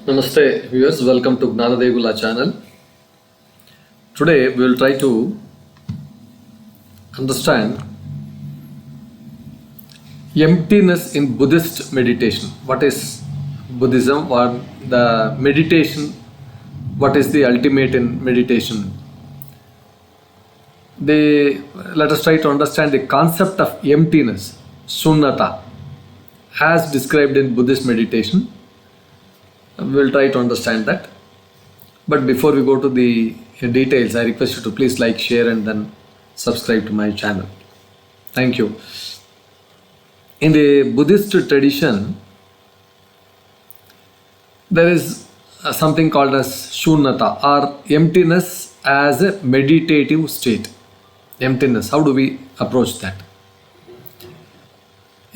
Namaste viewers, welcome to Gnanadevula channel. Today we will try to understand emptiness in Buddhist meditation. What is Buddhism or the meditation? What is the ultimate in meditation? Let us try to understand the concept of emptiness, Sunnata, as described in Buddhist meditation. We will try to understand that. But before we go to the details, I request you to please like, share and then subscribe to my channel. Thank you. In the Buddhist tradition, there is something called as Sunnata or emptiness as a meditative state. Emptiness, how do we approach that?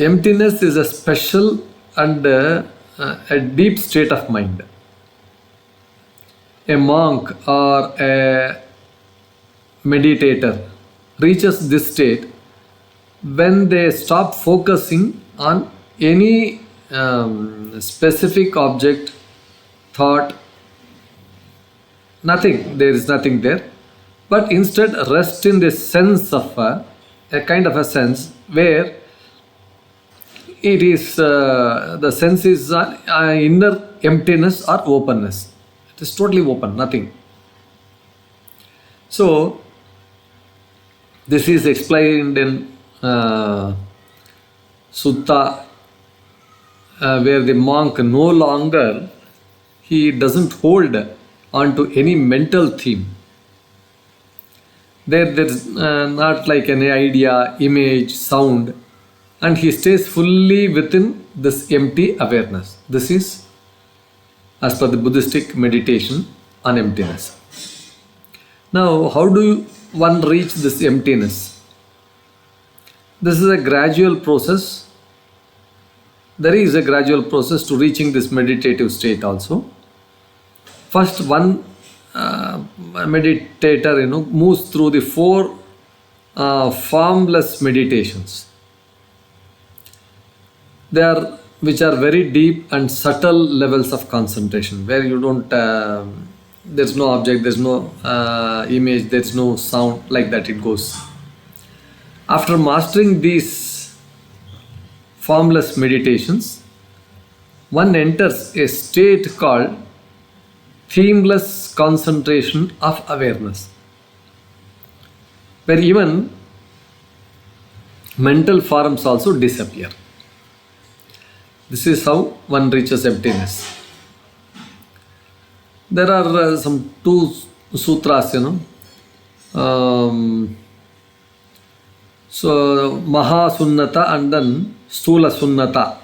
Emptiness is a special and a deep state of mind. A monk or a meditator reaches this state when they stop focusing on any specific object, thought, nothing, there is nothing there, but instead rest in the sense of a kind of a sense where it is the sense is inner emptiness or openness. It is totally open, nothing. So this is explained in Sutta, where the monk no longer, he doesn't hold on to any mental theme. There's not like any idea, image, sound, and he stays fully within this empty awareness. This is as per the Buddhistic meditation on emptiness. Now, how do one reach this emptiness? This is a gradual process. There is a gradual process to reaching this meditative state also. First, one meditator, moves through the four formless meditations. Which are very deep and subtle levels of concentration, where you don't, there's no object, there's no image, there's no sound, like that it goes. After mastering these formless meditations, one enters a state called Themeless concentration of awareness, where even mental forms also disappear. This is how one reaches emptiness. There are some two sutras, so Maha Sunnata and then Culasunnata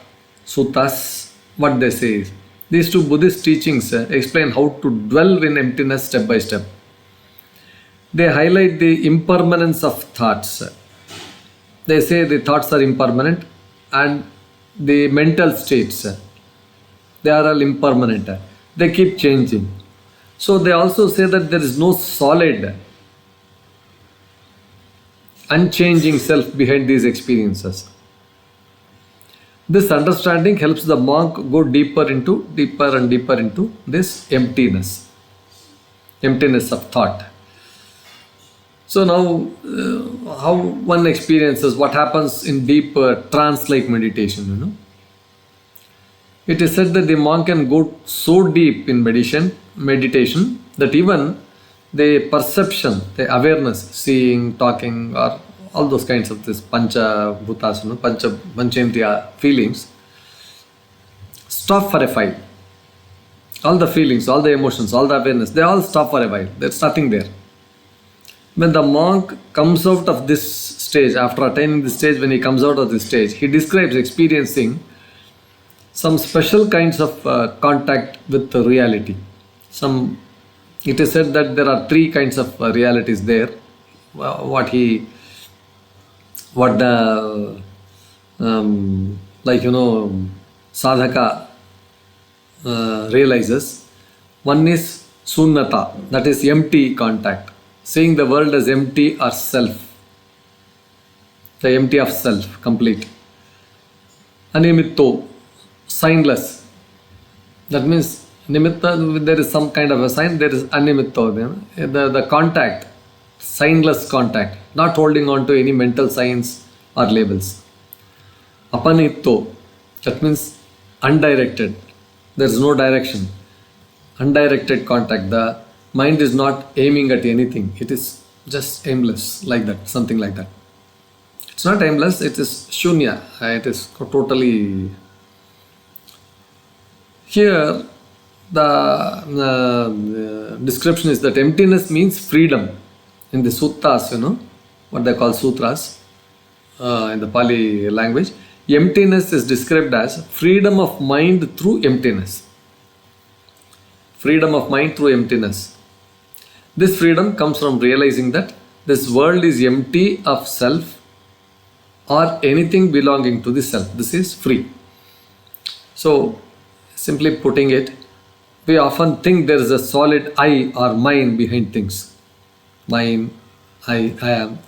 suttas. What they say is, these two Buddhist teachings explain how to dwell in emptiness step by step. They highlight the impermanence of thoughts. They say the thoughts are impermanent and the mental states, they are all impermanent. They keep changing. So they also say that there is no solid, unchanging self behind these experiences. This understanding helps the monk go deeper and deeper into this emptiness of thought. So now, how one experiences what happens in deep trance-like meditation, It is said that the monk can go so deep in meditation that even the perception, the awareness, seeing, talking, or all those kinds of this pancha bhutas, panchendriya feelings, stop for a while. All the feelings, all the emotions, all the awareness, they all stop for a while. There's nothing there. When the monk comes out of this stage, after attaining this stage, when he comes out of this stage, he describes experiencing some special kinds of contact with the reality. It is said that there are three kinds of realities there. What the sadhaka realizes. One is Sunnata, that is empty contact. Seeing the world as empty or self, the empty of self, complete. Animitto, signless, That means Nimitta, there is some kind of a sign, there is animitta. The contact, signless contact, not holding on to any mental signs or labels. Apanitto, that means undirected. There is no direction. Undirected contact. The mind is not aiming at anything. It is just aimless, like that, something like that. It's not aimless, it is shunya. It is totally. Here, the description is that emptiness means freedom. In the suttas, what they call sutras, in the Pali language, emptiness is described as freedom of mind through emptiness. Freedom of mind through emptiness. This freedom comes from realizing that this world is empty of self or anything belonging to the self. This is free. So, simply putting it, we often think there is a solid I or mine behind things. Mine, I am.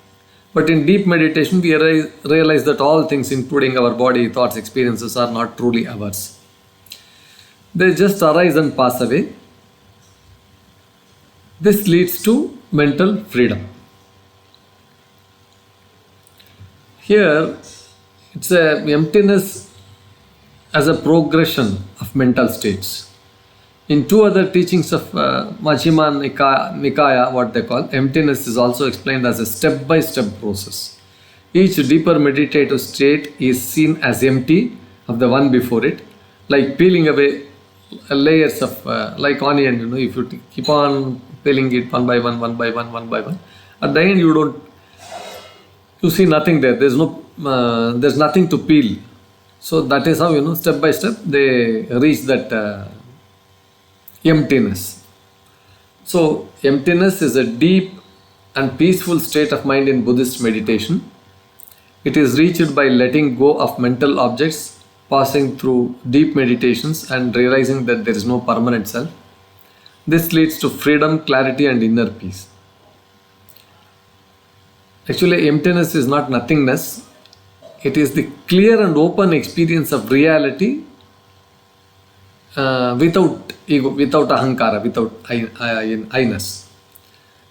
But in deep meditation, we realize that all things, including our body, thoughts, experiences, are not truly ours. They just arise and pass away. This leads to mental freedom. Here, it's a emptiness as a progression of mental states. In two other teachings of Majjhima Nikaya, what they call, emptiness is also explained as a step-by-step process. Each deeper meditative state is seen as empty of the one before it, like peeling away layers of, like onion, if you keep on peeling it one by one, at the end you see nothing there, there's nothing to peel. So that is how, step by step they reach that emptiness. So emptiness is a deep and peaceful state of mind in Buddhist meditation. It is reached by letting go of mental objects, passing through deep meditations and realizing that there is no permanent self. This leads to freedom, clarity and inner peace. Actually, emptiness is not nothingness. It is the clear and open experience of reality without ego, without ahankara, without I-ness.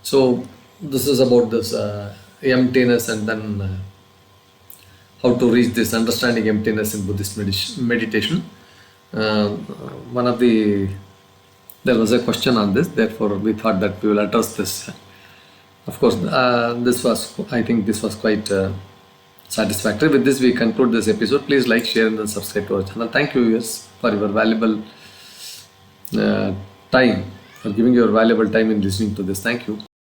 So this is about this emptiness, and then how to reach this understanding emptiness in Buddhist meditation. There was a question on this, therefore we thought that we will address this. Of course, I think this was quite satisfactory. With this, we conclude this episode. Please like, share, and then subscribe to our channel. Thank you, viewers, for your valuable time, for giving your valuable time in listening to this. Thank you.